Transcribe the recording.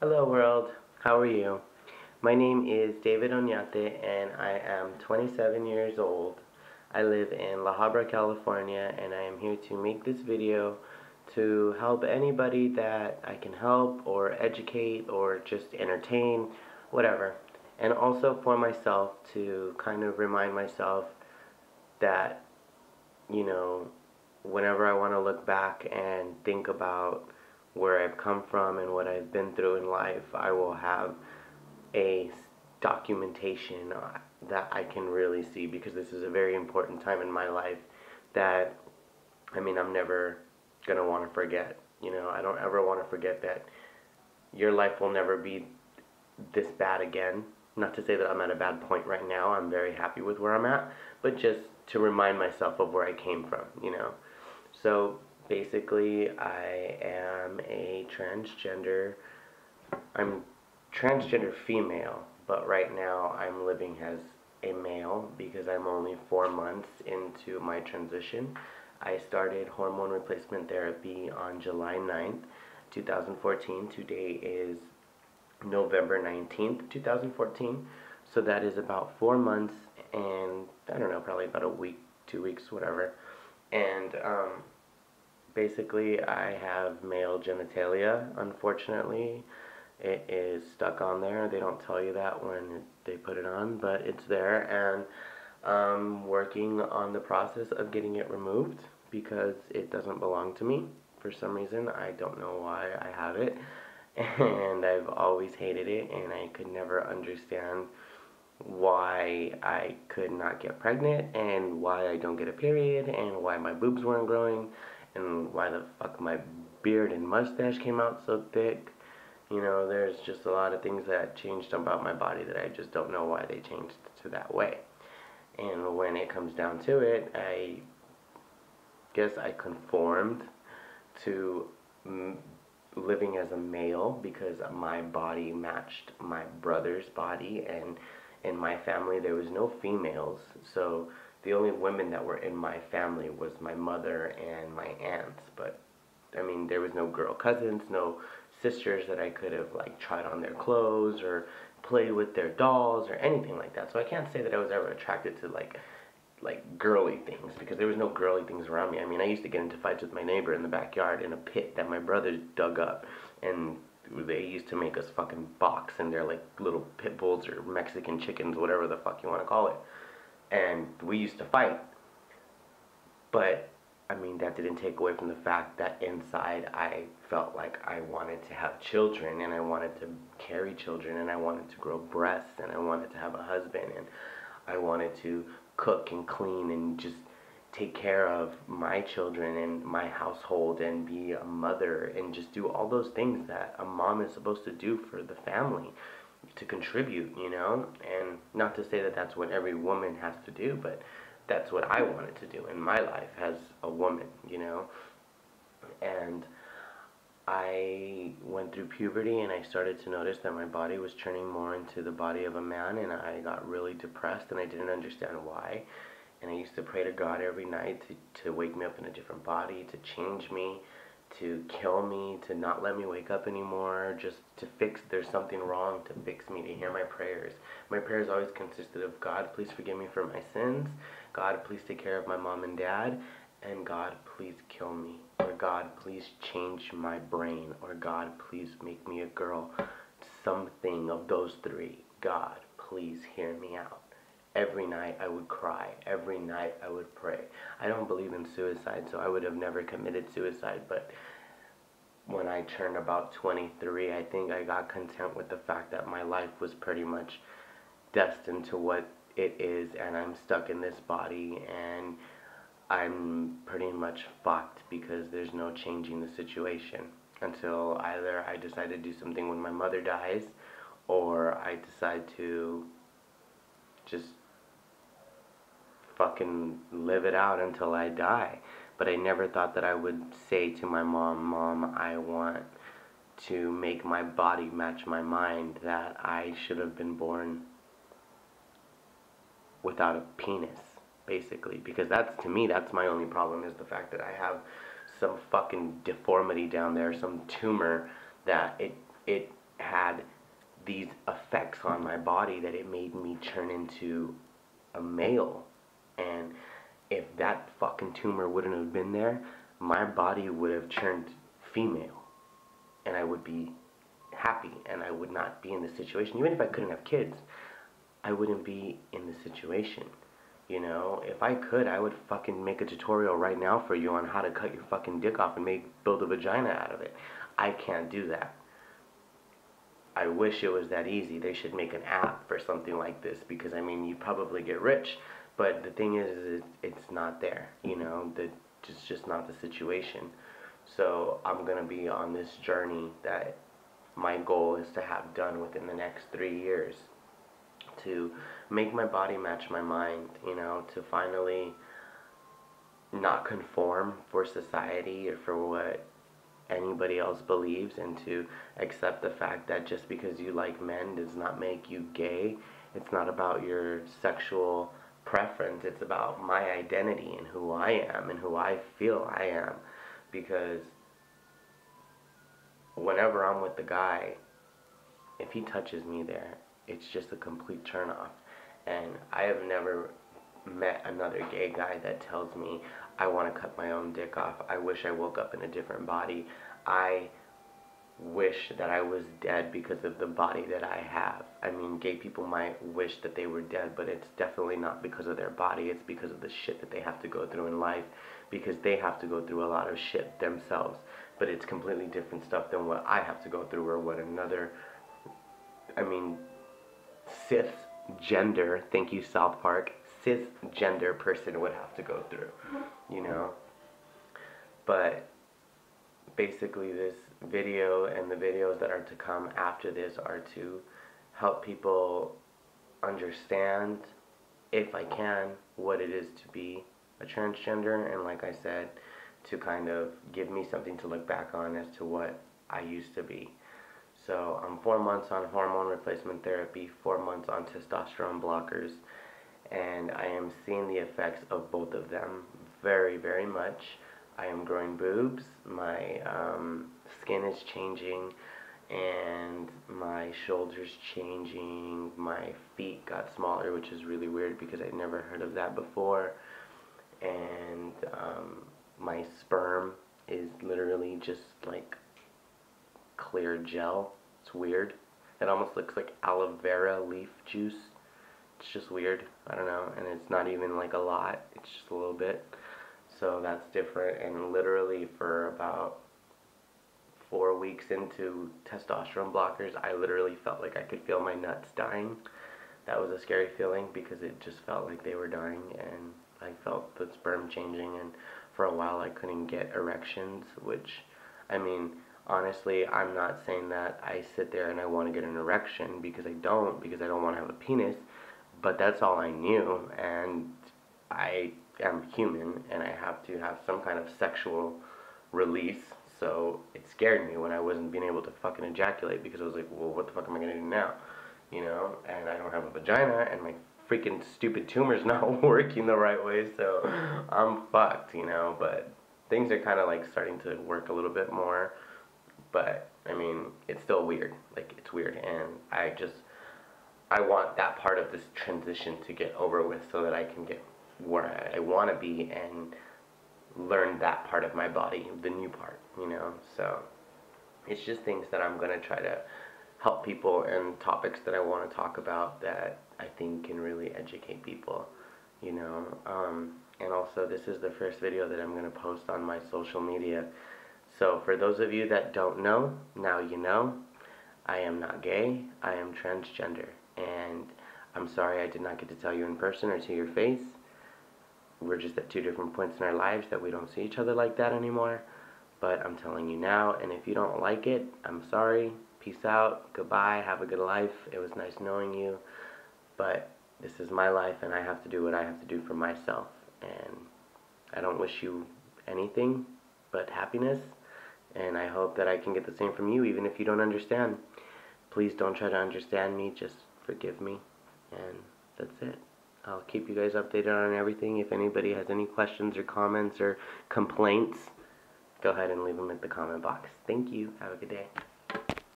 Hello world, how are you? My name is David Oñate and I am 27 years old. I live in La Habra, California, and I am here to make this video to help anybody that I can help or educate or just entertain, whatever. And also for myself to kind of remind myself that, you know, whenever I want to look back and think about where I've come from and what I've been through in life, I will have a documentation that I can really see, because this is a very important time in my life that, I'm never going to want to forget. I don't ever want to forget that your life will never be this bad again. Not to say that I'm at a bad point right now. I'm very happy with where I'm at, but just to remind myself of where I came from. So basically, I am a transgender. I'm transgender female, but right now I'm living as a male because I'm only 4 months into my transition. I started hormone replacement therapy on July 9th, 2014. Today is November 19th, 2014. So that is about 4 months and, I don't know, probably about a week, 2 weeks, whatever. And basically I have male genitalia, unfortunately. It is stuck on there. They don't tell you that when they put it on, but it's there, and I'm working on the process of getting it removed because it doesn't belong to me for some reason. I don't know why I have it, and I've always hated it, and I could never understand why I could not get pregnant, and why I don't get a period, and why my boobs weren't growing, and why the fuck my beard and mustache came out so thick. There's just a lot of things that changed about my body that I just don't know why they changed to that way. And when it comes down to it, I guess I conformed to living as a male because my body matched my brother's body, and in my family there was no females, so the only women that were in my family was my mother and my aunts. But there was no girl cousins, no sisters that I could have tried on their clothes or played with their dolls or anything like that. So I can't say that I was ever attracted to like girly things, because there was no girly things around me. I used to get into fights with my neighbor in the backyard in a pit that my brothers dug up, and they used to make us fucking box in their little pit bulls or Mexican chickens, whatever the fuck you want to call it. And we used to fight. But that didn't take away from the fact that inside I felt like I wanted to have children, and I wanted to carry children, and I wanted to grow breasts, and I wanted to have a husband, and I wanted to cook and clean and just take care of my children and my household and be a mother and just do all those things that a mom is supposed to do for the family, to contribute. And not to say that that's what every woman has to do, but that's what I wanted to do in my life as a woman. And I went through puberty, and I started to notice that my body was turning more into the body of a man, and I got really depressed, and I didn't understand why. And I used to pray to God every night to wake me up in a different body, to change me, to kill me, to not let me wake up anymore, just to fix, there's something wrong, to fix me, to hear my prayers. My prayers always consisted of, God, please forgive me for my sins, God, please take care of my mom and dad, and God, please kill me, or God, please change my brain, or God, please make me a girl. Something of those three. God, please hear me out. Every night I would cry. Every night I would pray. I don't believe in suicide, so I would have never committed suicide, but when I turned about 23, I think I got content with the fact that my life was pretty much destined to what it is, and I'm stuck in this body, and I'm pretty much fucked because there's no changing the situation until either I decide to do something when my mother dies, or I decide to just fucking live it out until I die. But I never thought that I would say to my Mom, I want to make my body match my mind, that I should have been born without a penis, basically. Because that's, to me, that's my only problem, is the fact that I have some fucking deformity down there, some tumor that it had these effects on my body that it made me turn into a male. And if that fucking tumor wouldn't have been there, my body would have turned female, and I would be happy, and I would not be in this situation. Even if I couldn't have kids, I wouldn't be in this situation. You know, if I could, I would fucking make a tutorial right now for you on how to cut your fucking dick off and build a vagina out of it. I can't do that. I wish it was that easy. They should make an app for something like this, because I mean, you probably get rich, but the thing is it's not there. You know, it's just not the situation. So I'm gonna be on this journey that my goal is to have done within the next 3 years, to make my body match my mind. You know, to finally not conform for society or for what anybody else believes, and to accept the fact that just because you like men does not make you gay. It's not about your sexual preference. It's about my identity and who I am and who I feel I am. Because whenever I'm with the guy, if he touches me there, it's just a complete turn off. And I have never met another gay guy that tells me, I want to cut my own dick off. I wish I woke up in a different body. I wish that I was dead because of the body that I have. I mean, gay people might wish that they were dead, but it's definitely not because of their body. It's because of the shit that they have to go through in life, because they have to go through a lot of shit themselves. But it's completely different stuff than what I have to go through, or what another, I mean, cisgender, thank you South Park, cisgender person would have to go through, you know. But basically this video and the videos that are to come after this are to help people understand, if I can, what it is to be a transgender, and like I said, to kind of give me something to look back on as to what I used to be. So I'm 4 months on hormone replacement therapy, 4 months on testosterone blockers, and I am seeing the effects of both of them very, very much. I am growing boobs, my skin is changing, and my shoulders changing, my feet got smaller, which is really weird because I'd never heard of that before, and my sperm is literally just like clear gel. It's weird. It almost looks like aloe vera leaf juice. It's just weird. I don't know. And it's not even like a lot. It's just a little bit. So that's different. And literally for about 4 weeks into testosterone blockers, I literally felt like I could feel my nuts dying. That was a scary feeling because it just felt like they were dying, and I felt the sperm changing, and for a while I couldn't get erections, which, I mean, honestly, I'm not saying that I sit there and I want to get an erection, because I don't want to have a penis, but that's all I knew, and I am human, and I have to have some kind of sexual release, so it scared me when I wasn't being able to fucking ejaculate, because I was like, well, what the fuck am I gonna do now? You know, and I don't have a vagina, and my freaking stupid tumor's not working the right way, so I'm fucked, you know. But things are kind of like starting to work a little bit more, but I mean, it's still weird. Like, it's weird, and I want that part of this transition to get over with so that I can get where I want to be and learn that part of my body, the new part, you know. So it's just things that I'm gonna try to help people, and topics that I want to talk about that I think can really educate people, you know. And also, this is the first video that I'm going to post on my social media. So for those of you that don't know, now you know. I am not gay, I am transgender, and I'm sorry I did not get to tell you in person or to your face. We're just at 2 different points in our lives that we don't see each other like that anymore, but I'm telling you now, and if you don't like it, I'm sorry. Peace out, goodbye, have a good life. It was nice knowing you, but this is my life, and I have to do what I have to do for myself, and I don't wish you anything but happiness, and I hope that I can get the same from you, even if you don't understand. Please don't try to understand me, just forgive me, and that's it. I'll keep you guys updated on everything. If anybody has any questions or comments or complaints, go ahead and leave them in the comment box. Thank you. Have a good day.